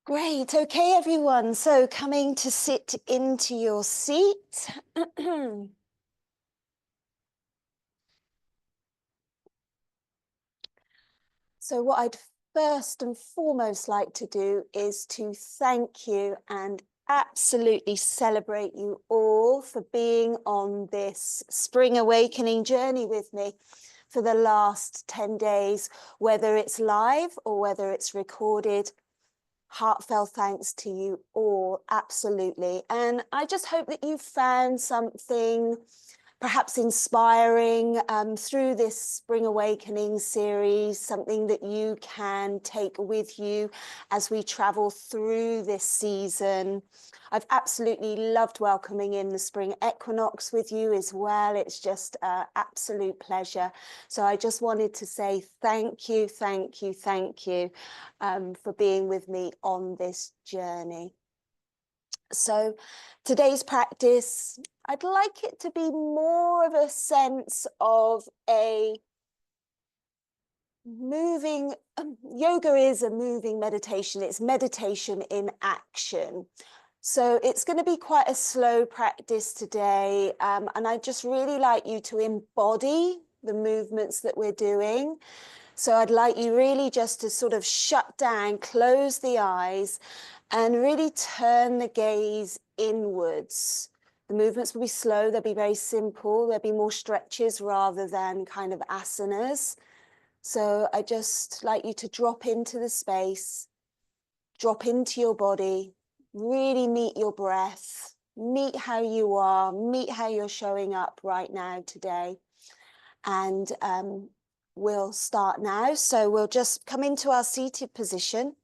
Great. Okay, everyone. So coming to sit into your seat. So what I'd first and foremost like to do is to thank you and absolutely celebrate you all for being on this spring awakening journey with me for the last 10 days, whether it's live or whether it's recorded. Heartfelt thanks to you all, absolutely. And I just hope that you found something perhaps inspiring through this Spring Awakening series, something that you can take with you as we travel through this season. I've absolutely loved welcoming in the spring equinox with you as well. It's just an absolute pleasure. So I just wanted to say thank you, thank you, thank you for being with me on this journey. So today's practice, I'd like it to be more of a sense of a moving, yoga is a moving meditation. It's meditation in action. So it's going to be quite a slow practice today. And I just really like you to embody the movements that we're doing. So I'd like you really just to sort of shut down, close the eyes, and really turn the gaze inwards. The movements will be slow, they'll be very simple, there'll be more stretches rather than kind of asanas. So I just like you to drop into the space, drop into your body, really meet your breath, meet how you are, meet how you're showing up right now today. And we'll start now. So we'll just come into our seated position.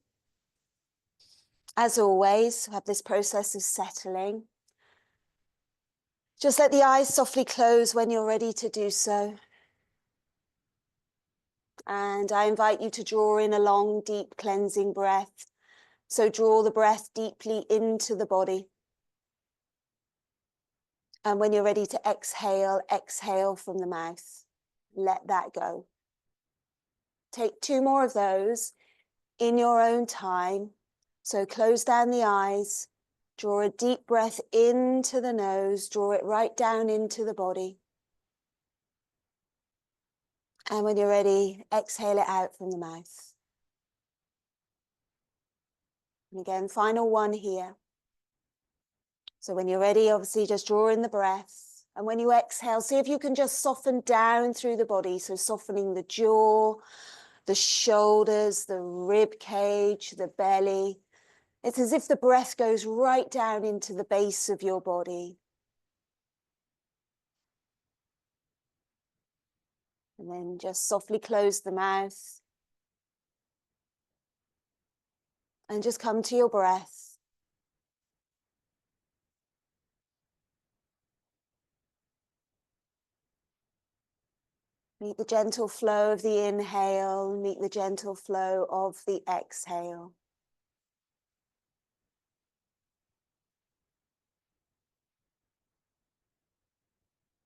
As always, have this process of settling. Just let the eyes softly close when you're ready to do so. And I invite you to draw in a long, deep cleansing breath. So draw the breath deeply into the body. And when you're ready to exhale, exhale from the mouth. Let that go. Take 2 more of those in your own time. So close down the eyes, draw a deep breath into the nose, draw it right down into the body. And when you're ready, exhale it out from the mouth. And again, final one here. So when you're ready, obviously just draw in the breath. And when you exhale, see if you can just soften down through the body. So softening the jaw, the shoulders, the rib cage, the belly. It's as if the breath goes right down into the base of your body. And then just softly close the mouth. And just come to your breath. Meet the gentle flow of the inhale, meet the gentle flow of the exhale.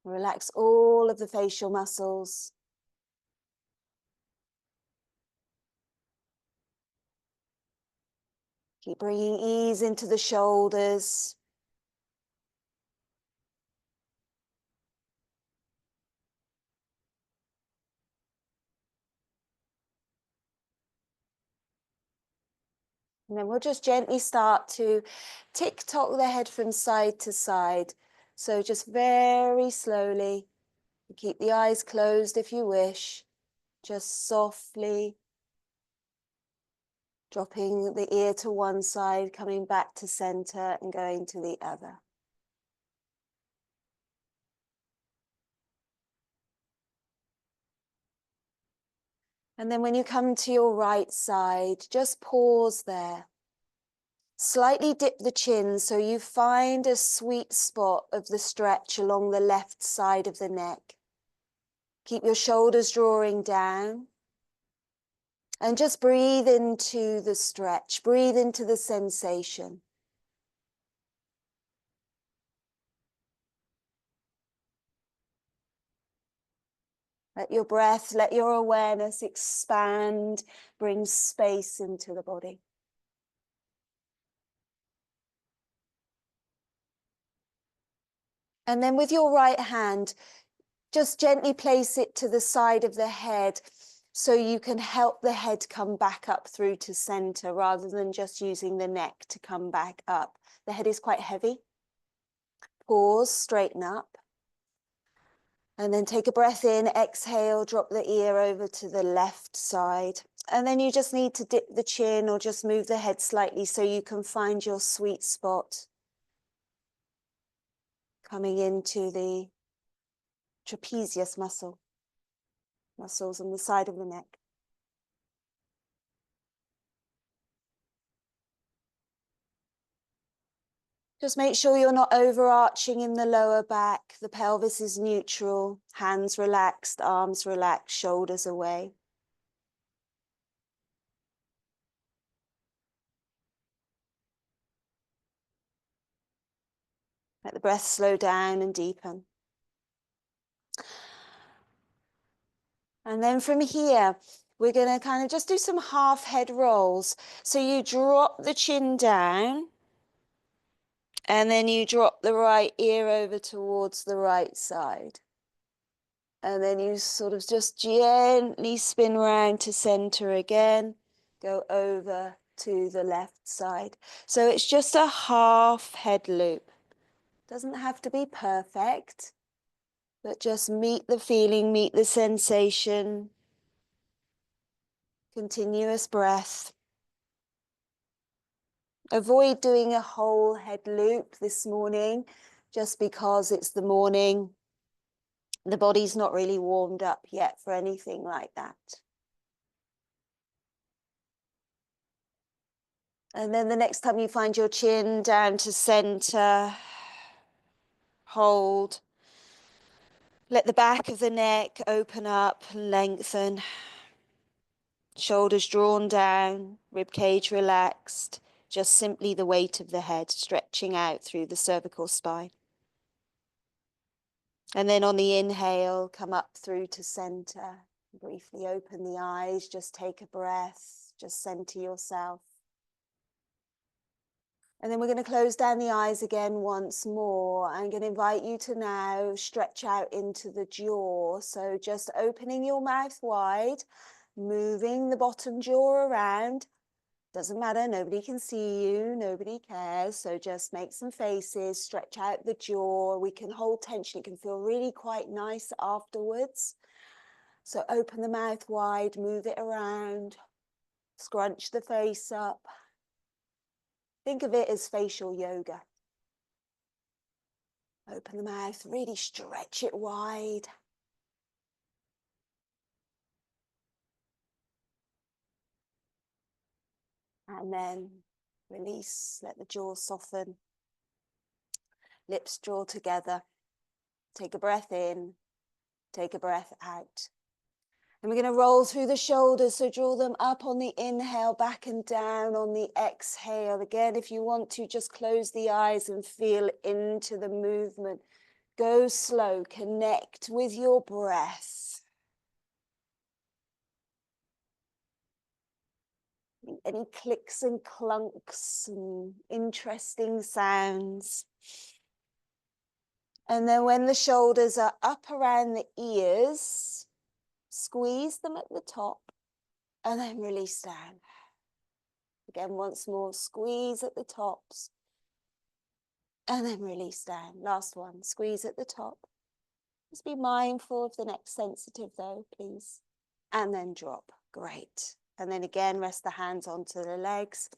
Relax all of the facial muscles. Keep bringing ease into the shoulders. And then we'll just gently start to tick-tock the head from side to side. So just very slowly, keep the eyes closed if you wish, just softly dropping the ear to one side, coming back to center and going to the other. And then when you come to your right side, just pause there. Slightly dip the chin so you find a sweet spot of the stretch along the left side of the neck. Keep your shoulders drawing down. And just breathe into the stretch, breathe into the sensation. Let your breath, let your awareness expand, bring space into the body. And then with your right hand, just gently place it to the side of the head so you can help the head come back up through to center rather than just using the neck to come back up. The head is quite heavy. Pause, straighten up. And then take a breath in, exhale, drop the ear over to the left side. And then you just need to dip the chin or just move the head slightly so you can find your sweet spot. Coming into the trapezius muscles on the side of the neck. Just make sure you're not overarching in the lower back. The pelvis is neutral, hands relaxed, arms relaxed, shoulders away. Let the breath slow down and deepen. And then from here, we're going to kind of just do some half head rolls. So you drop the chin down and then you drop the right ear over towards the right side. And then you sort of just gently spin round to center again, go over to the left side. So it's just a half head loop. Doesn't have to be perfect, but just meet the feeling, meet the sensation. Continuous breath. Avoid doing a whole head loop this morning, just because it's the morning. The body's not really warmed up yet for anything like that. And then the next time you find your chin down to center, hold. Let the back of the neck open up, lengthen. Shoulders drawn down, rib cage relaxed. Just simply the weight of the head stretching out through the cervical spine. And then on the inhale, come up through to center. Briefly open the eyes, just take a breath, just center yourself. And then we're going to close down the eyes again once more. I'm going to invite you to now stretch out into the jaw. So just opening your mouth wide, moving the bottom jaw around. Doesn't matter, nobody can see you, nobody cares. So just make some faces, stretch out the jaw. We can hold tension, it can feel really quite nice afterwards. So open the mouth wide, move it around, scrunch the face up. Think of it as facial yoga. Open the mouth, really stretch it wide. And then release, let the jaw soften. Lips draw together. Take a breath in, take a breath out. And we're going to roll through the shoulders, so draw them up on the inhale, back and down on the exhale. Again, if you want to, just close the eyes and feel into the movement. Go slow, connect with your breath. Any clicks and clunks and interesting sounds. And then when the shoulders are up around the ears, squeeze them at the top and then release down. Again, once more, squeeze at the tops and then release down. Last one, squeeze at the top. Just be mindful of the neck sensitive though, please. And then drop. Great. And then again, rest the hands onto the legs.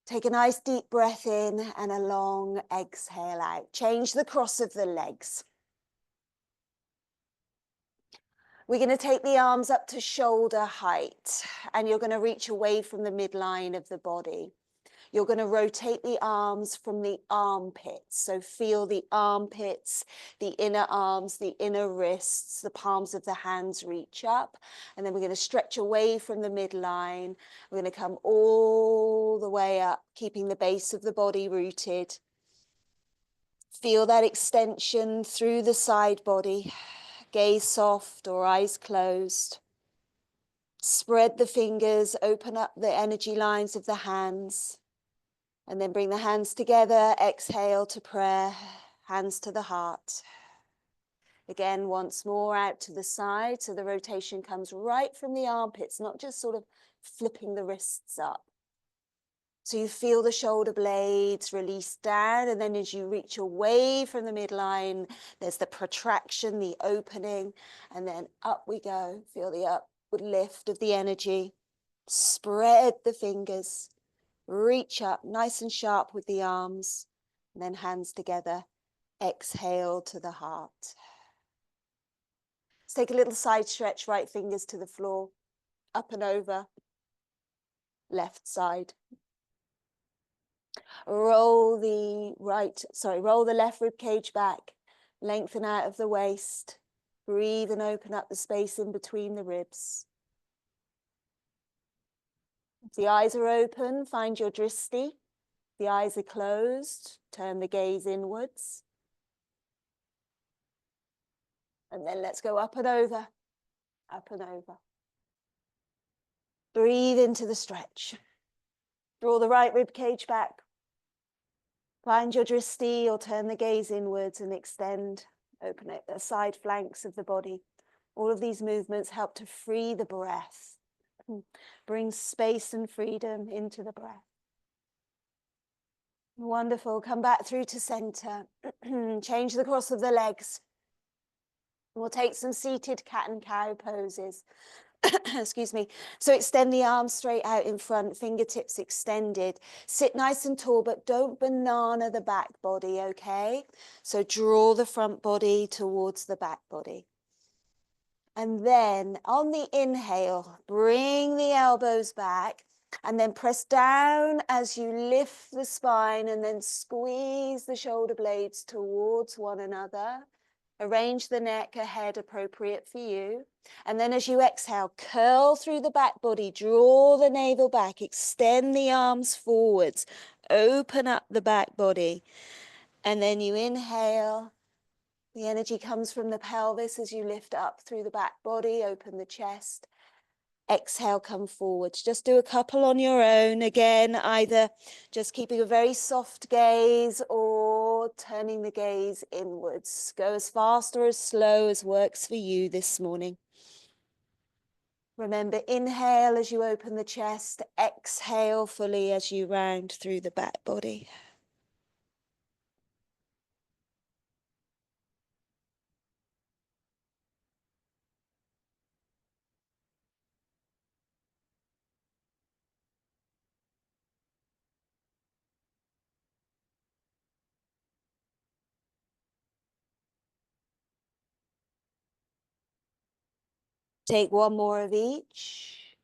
Take a nice deep breath in and a long exhale out. Change the cross of the legs. We're going to take the arms up to shoulder height, and you're going to reach away from the midline of the body. You're going to rotate the arms from the armpits. So feel the armpits, the inner arms, the inner wrists, the palms of the hands reach up. And then we're going to stretch away from the midline. We're going to come all the way up, keeping the base of the body rooted. Feel that extension through the side body. Gaze soft or eyes closed. Spread the fingers, open up the energy lines of the hands. And then bring the hands together, exhale to prayer, hands to the heart. Again, once more out to the side, so the rotation comes right from the armpits, not just sort of flipping the wrists up. So you feel the shoulder blades release down, and then as you reach away from the midline, there's the protraction, the opening, and then up we go. Feel the upward lift of the energy. Spread the fingers, reach up nice and sharp with the arms, and then hands together. Exhale to the heart. Let's take a little side stretch, right fingers to the floor, up and over, left side. Roll the left rib cage back, lengthen out of the waist, breathe and open up the space in between the ribs. If the eyes are open, find your dristi. If the eyes are closed, turn the gaze inwards. And then let's go up and over, up and over. Breathe into the stretch. Draw the right rib cage back. Find your dristi or turn the gaze inwards and extend, open it, the side flanks of the body. All of these movements help to free the breath. Bring space and freedom into the breath. Wonderful. Come back through to center. Change the cross of the legs. We'll take some seated cat and cow poses. Excuse me. So extend the arms straight out in front, fingertips extended. Sit nice and tall, but don't banana the back body, okay? So draw the front body towards the back body. And then on the inhale, bring the elbows back and then press down as you lift the spine and then squeeze the shoulder blades towards one another. Arrange the neck ahead appropriate for you. And then as you exhale, curl through the back body, draw the navel back, extend the arms forwards, open up the back body. And then you inhale. The energy comes from the pelvis as you lift up through the back body, open the chest. Exhale, come forwards. Just do a couple on your own. Again, either just keeping a very soft gaze or turning the gaze inwards. Go as fast or as slow as works for you this morning. Remember, inhale as you open the chest. Exhale fully as you round through the back body. Take one more of each.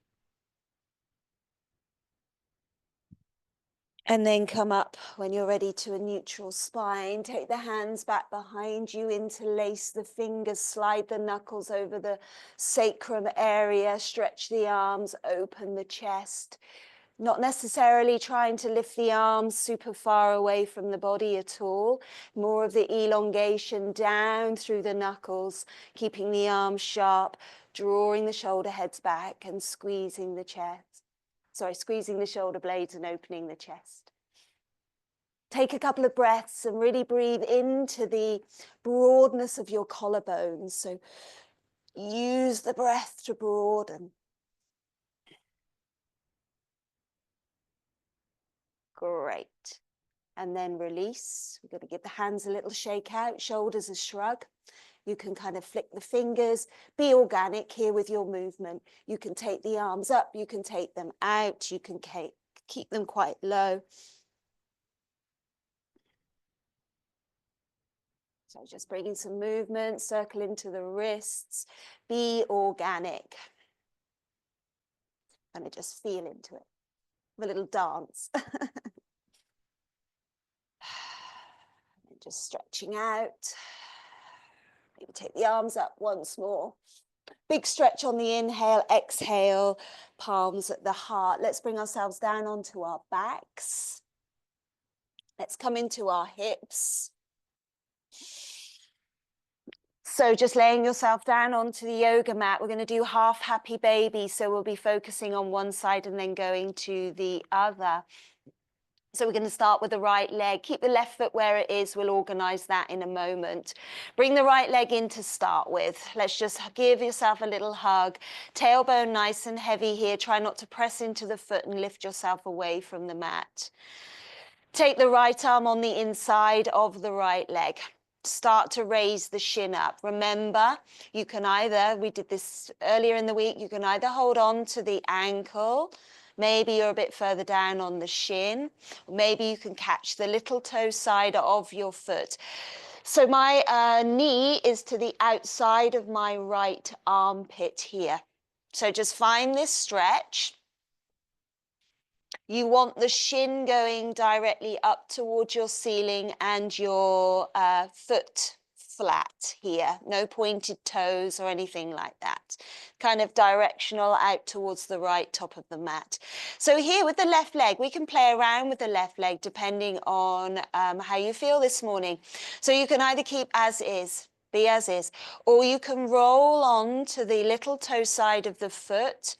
And then come up when you're ready to a neutral spine. Take the hands back behind you, interlace the fingers, slide the knuckles over the sacrum area, stretch the arms, open the chest. Not necessarily trying to lift the arms super far away from the body at all. More of the elongation down through the knuckles, keeping the arms sharp, drawing the shoulder heads back and squeezing the chest. Squeezing the shoulder blades and opening the chest. Take a couple of breaths and really breathe into the broadness of your collarbones. So use the breath to broaden. Great. And then release. We're going to give the hands a little shake out, shoulders a shrug. You can kind of flick the fingers, be organic here with your movement. You can take the arms up, you can take them out, you can keep them quite low. So just bringing some movement, circle into the wrists, be organic. And just feel into it. Have a little dance. Just stretching out. Maybe take the arms up once more. Big stretch on the inhale, exhale, palms at the heart. Let's bring ourselves down onto our backs. Let's come into our hips. So just laying yourself down onto the yoga mat, we're going to do half happy baby. So we'll be focusing on one side and then going to the other. So we're going to start with the right leg. Keep the left foot where it is. We'll organize that in a moment. Bring the right leg in to start with. Let's just give yourself a little hug. Tailbone nice and heavy here. Try not to press into the foot and lift yourself away from the mat. Take the right arm on the inside of the right leg. Start to raise the shin up. Remember, you can either, we did this earlier in the week, you can either hold on to the ankle. Maybe you're a bit further down on the shin. Maybe you can catch the little toe side of your foot. So my knee is to the outside of my right armpit here. So just find this stretch. You want the shin going directly up towards your ceiling and your foot flat here. No pointed toes or anything like that. Kind of directional out towards the right top of the mat. So here with the left leg, we can play around with the left leg depending on how you feel this morning. So you can either keep as is, be as is, or you can roll on to the little toe side of the foot.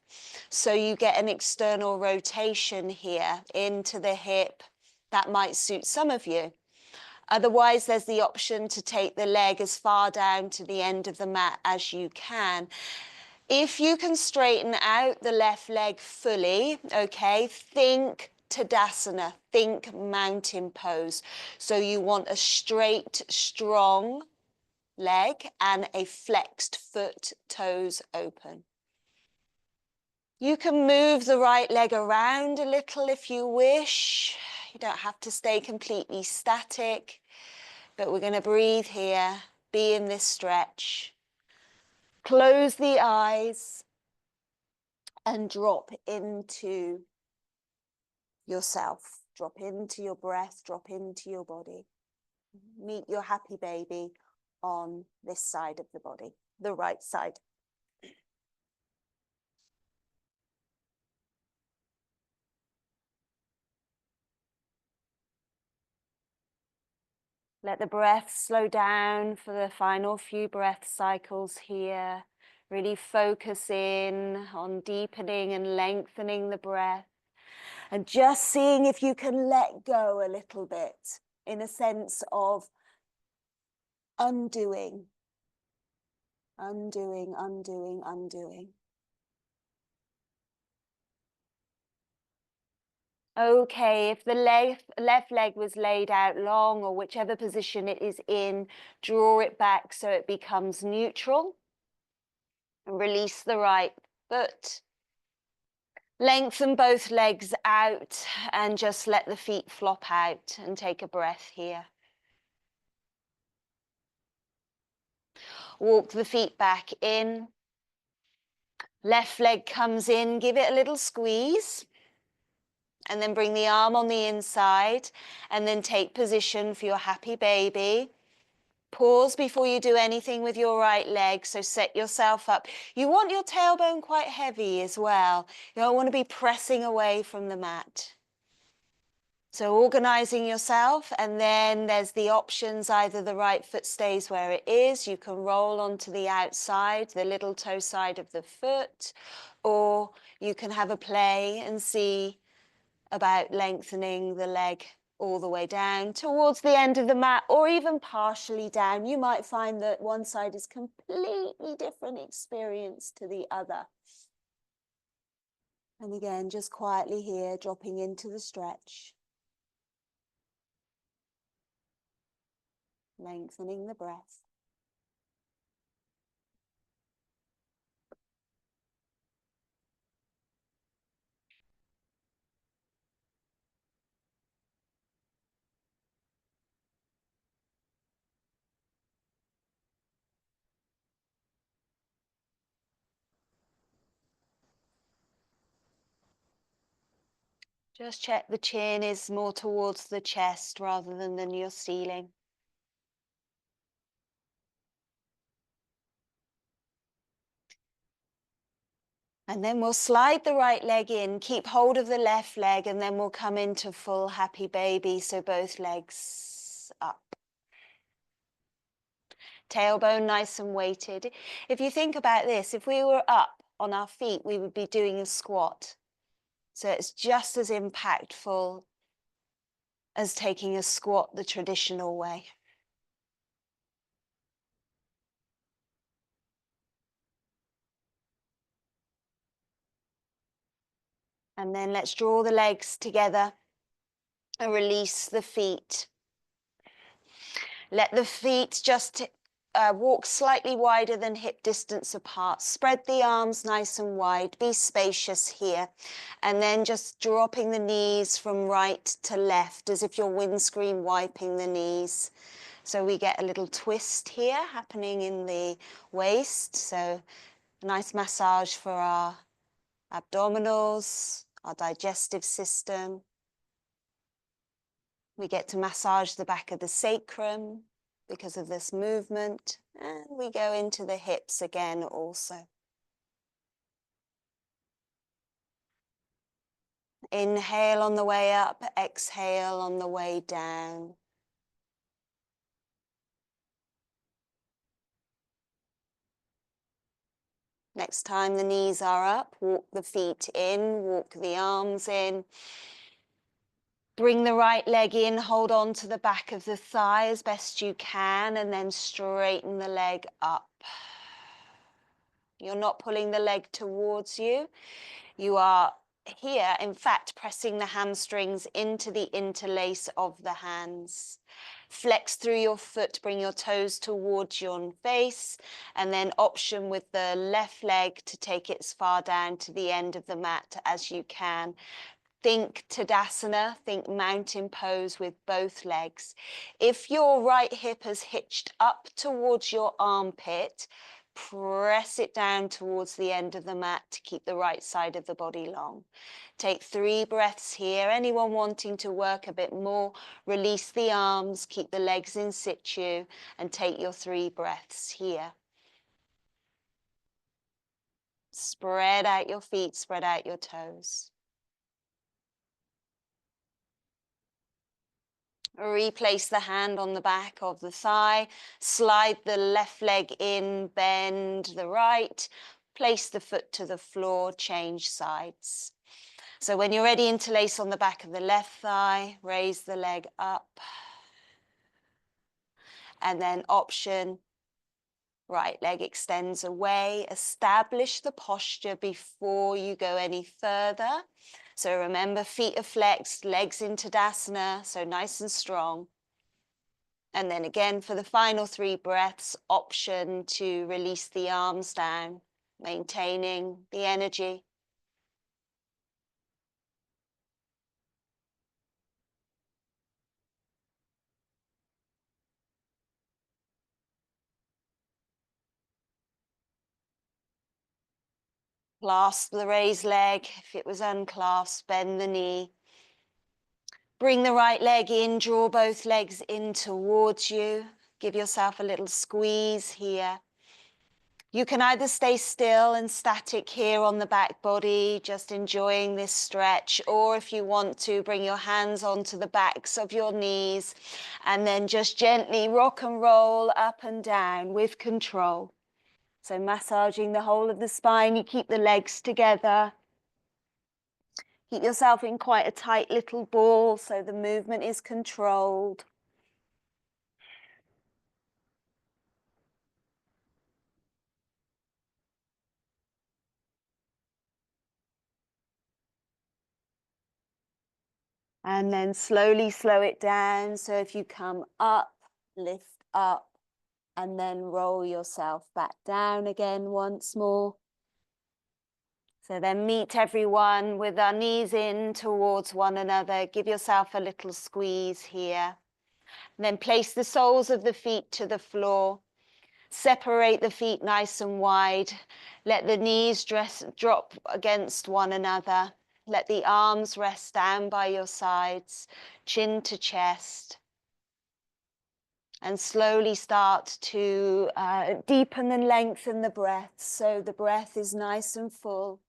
So you get an external rotation here into the hip. That might suit some of you. Otherwise, there's the option to take the leg as far down to the end of the mat as you can. If you can straighten out the left leg fully, okay, think Tadasana, think mountain pose. So you want a straight, strong leg and a flexed foot, toes open. You can move the right leg around a little if you wish. You don't have to stay completely static, but we're going to breathe here, be in this stretch. Close the eyes and drop into yourself. Drop into your breath, drop into your body. Meet your happy baby on this side of the body, the right side. Let the breath slow down for the final few breath cycles here. Really focus in on deepening and lengthening the breath. And just seeing if you can let go a little bit in a sense of undoing, undoing, undoing, undoing. Okay, if the left leg was laid out long or whichever position it is in, draw it back so it becomes neutral. And release the right foot. Lengthen both legs out and just let the feet flop out and take a breath here. Walk the feet back in. Left leg comes in, give it a little squeeze. And then bring the arm on the inside and then take position for your happy baby. Pause before you do anything with your right leg, so set yourself up. You want your tailbone quite heavy as well. You don't want to be pressing away from the mat. So organizing yourself, and then there's the options, either the right foot stays where it is, you can roll onto the outside, the little toe side of the foot, or you can have a play and see about lengthening the leg all the way down towards the end of the mat, or even partially down. You might find that one side is completely different experience to the other. And again, just quietly here, dropping into the stretch. Lengthening the breath. Just check the chin is more towards the chest rather than your ceiling. And then we'll slide the right leg in, keep hold of the left leg, and then we'll come into full happy baby. So both legs up. Tailbone nice and weighted. If you think about this, if we were up on our feet, we would be doing a squat. So it's just as impactful as taking a squat the traditional way. And then let's draw the legs together and release the feet. Let the feet just walk slightly wider than hip distance apart. Spread the arms nice and wide. Be spacious here. And then just dropping the knees from right to left as if you're windscreen wiping the knees. So we get a little twist here happening in the waist. So a nice massage for our abdominals, our digestive system. We get to massage the back of the sacrum because of this movement. And we go into the hips again also. Inhale on the way up, exhale on the way down. Next time the knees are up, walk the feet in, walk the arms in. Bring the right leg in, hold on to the back of the thigh as best you can, and then straighten the leg up. You're not pulling the leg towards you. You are here, in fact, pressing the hamstrings into the interlace of the hands. Flex through your foot, bring your toes towards your face, and then option with the left leg to take it as far down to the end of the mat as you can. Think Tadasana, think mountain pose with both legs. If your right hip is hitched up towards your armpit, press it down towards the end of the mat to keep the right side of the body long. Take 3 breaths here. Anyone wanting to work a bit more, release the arms, keep the legs in situ, and take your 3 breaths here. Spread out your feet, spread out your toes. Replace the hand on the back of the thigh, slide the left leg in, bend the right, place the foot to the floor, change sides. So when you're ready, interlace on the back of the left thigh, raise the leg up, and then option, right leg extends away. Establish the posture before you go any further. So remember, feet are flexed, legs in Tadasana, so nice and strong. And then again, for the final 3 breaths, option to release the arms down, maintaining the energy. Clasp the raised leg. If it was unclasped, bend the knee. Bring the right leg in, draw both legs in towards you. Give yourself a little squeeze here. You can either stay still and static here on the back body, just enjoying this stretch, or if you want to, bring your hands onto the backs of your knees and then just gently rock and roll up and down with control. So massaging the whole of the spine, you keep the legs together. Keep yourself in quite a tight little ball so the movement is controlled. And then slowly slow it down. So if you come up, lift up, and then roll yourself back down again once more. So then meet everyone with our knees in towards one another. Give yourself a little squeeze here. And then place the soles of the feet to the floor. Separate the feet nice and wide. Let the knees drop against one another. Let the arms rest down by your sides, chin to chest. And slowly start to deepen and lengthen the breath. So the breath is nice and full.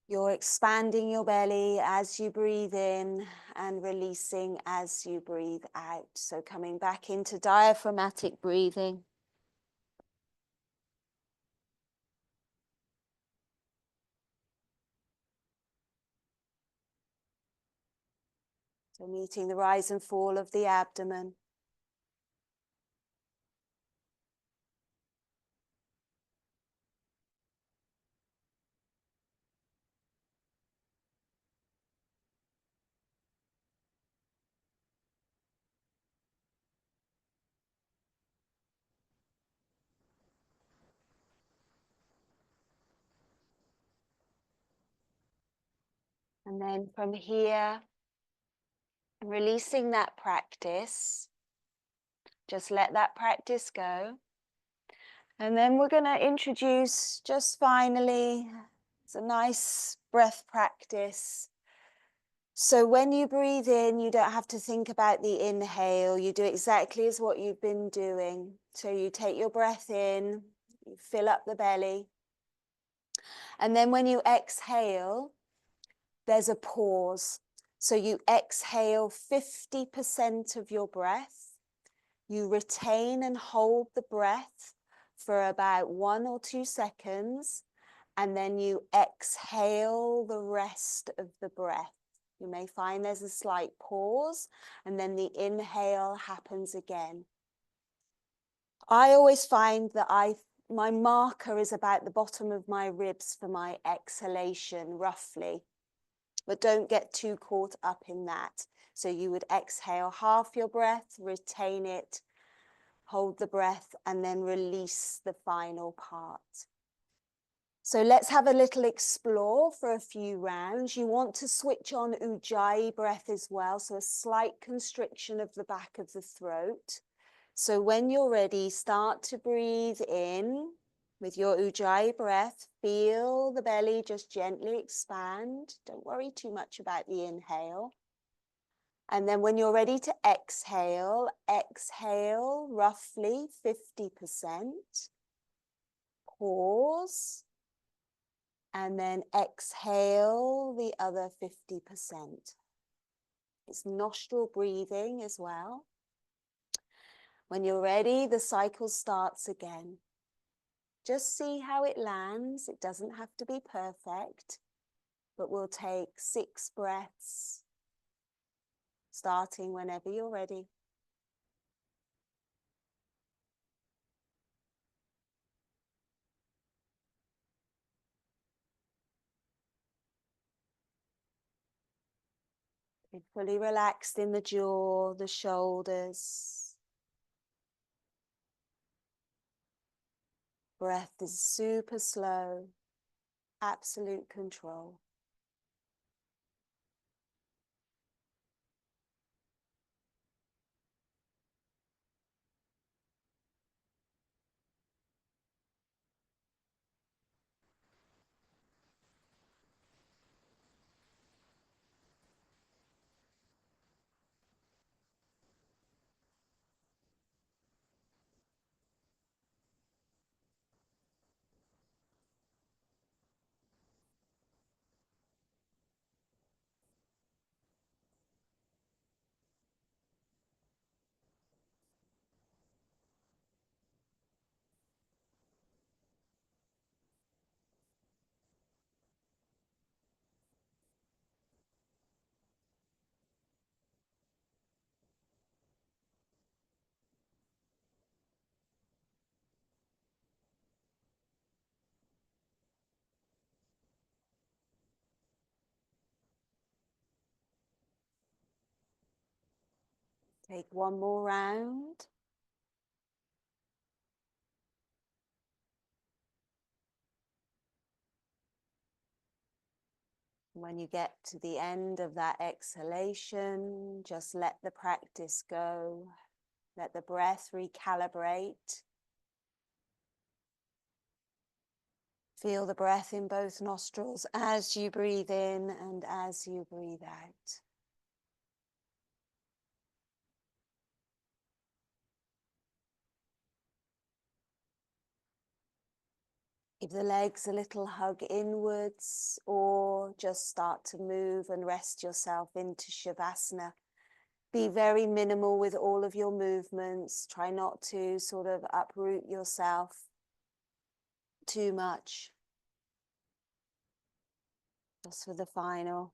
You're expanding your belly as you breathe in and releasing as you breathe out. So coming back into diaphragmatic breathing. So meeting the rise and fall of the abdomen. And then from here, releasing that practice, just let that practice go. And then we're going to introduce, just finally, it's a nice breath practice. So when you breathe in, you don't have to think about the inhale. You do exactly as what you've been doing. So you take your breath in, you fill up the belly. And then when you exhale, there's a pause. So you exhale 50% of your breath. You retain and hold the breath for about 1 or 2 seconds, and then you exhale the rest of the breath. You may find there's a slight pause, and then the inhale happens again. I always find that my marker is about the bottom of my ribs for my exhalation, roughly. But don't get too caught up in that. So you would exhale half your breath, retain it, hold the breath, and then release the final part. So let's have a little explore for a few rounds. You want to switch on Ujjayi breath as well, so a slight constriction of the back of the throat. So when you're ready, start to breathe in with your Ujjayi breath. Feel the belly just gently expand. Don't worry too much about the inhale. And then when you're ready to exhale, exhale roughly 50%. Pause. And then exhale the other 50%. It's nostril breathing as well. When you're ready, the cycle starts again. Just see how it lands. It doesn't have to be perfect, but we'll take 6 breaths, starting whenever you're ready. Be fully relaxed in the jaw, the shoulders. Breath is super slow, absolute control. Take one more round. When you get to the end of that exhalation, just let the practice go. Let the breath recalibrate. Feel the breath in both nostrils as you breathe in and as you breathe out. Give the legs a little hug inwards, or just start to move and rest yourself into Shavasana. Be very minimal with all of your movements. Try not to sort of uproot yourself too much. Just for the final.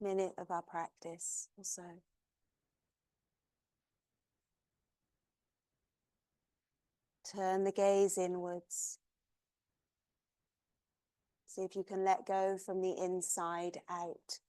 minute of our practice or so. Turn the gaze inwards. See if you can let go from the inside out.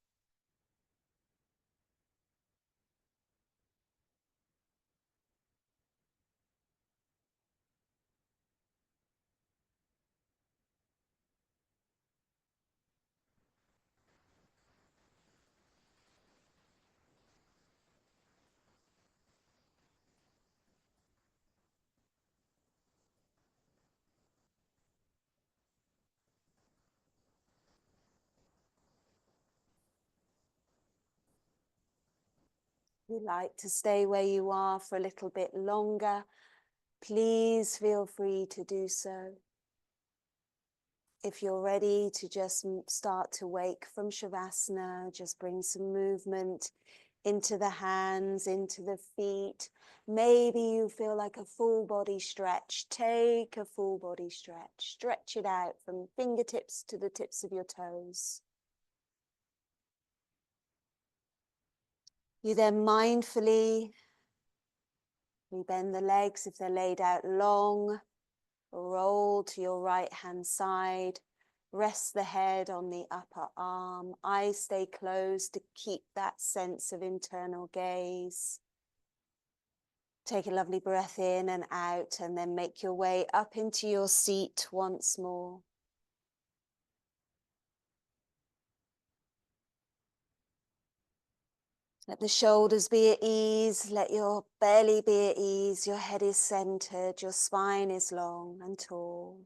If you like to stay where you are for a little bit longer, please feel free to do so. If you're ready to just start to wake from Savasana, just bring some movement into the hands, into the feet. Maybe you feel like a full body stretch. Take a full body stretch. Stretch it out from fingertips to the tips of your toes. You then mindfully rebend the legs if they're laid out long. Roll to your right hand side. Rest the head on the upper arm. Eyes stay closed to keep that sense of internal gaze. Take a lovely breath in and out, and then make your way up into your seat once more. Let the shoulders be at ease, let your belly be at ease, your head is centered, your spine is long and tall.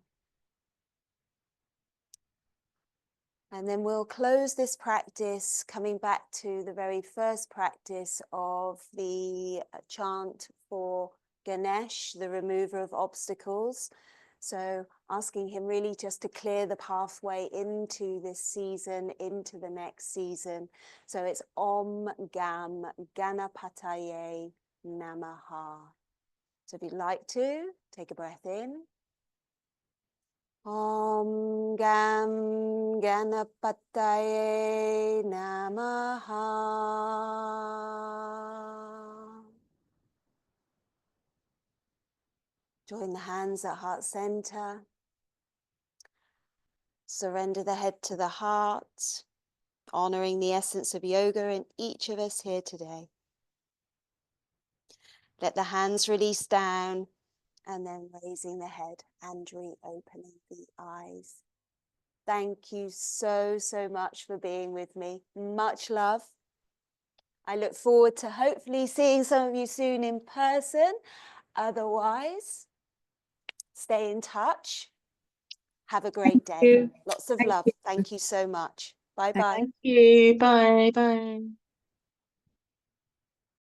And then we'll close this practice coming back to the very first practice of the chant for Ganesh, the remover of obstacles. So asking him really just to clear the pathway into this season, into the next season. So it's Om Gam Ganapataye Namaha. So if you'd like to, take a breath in. Om Gam Ganapataye Namaha. Join the hands at heart center. Surrender the head to the heart, honoring the essence of yoga in each of us here today. Let the hands release down, and then raising the head and reopening the eyes. Thank you so, so much for being with me. Much love. I look forward to hopefully seeing some of you soon in person. Otherwise, stay in touch. Have a great day. Lots of love. Thank you so much. Bye-bye. Thank you. Bye. Bye.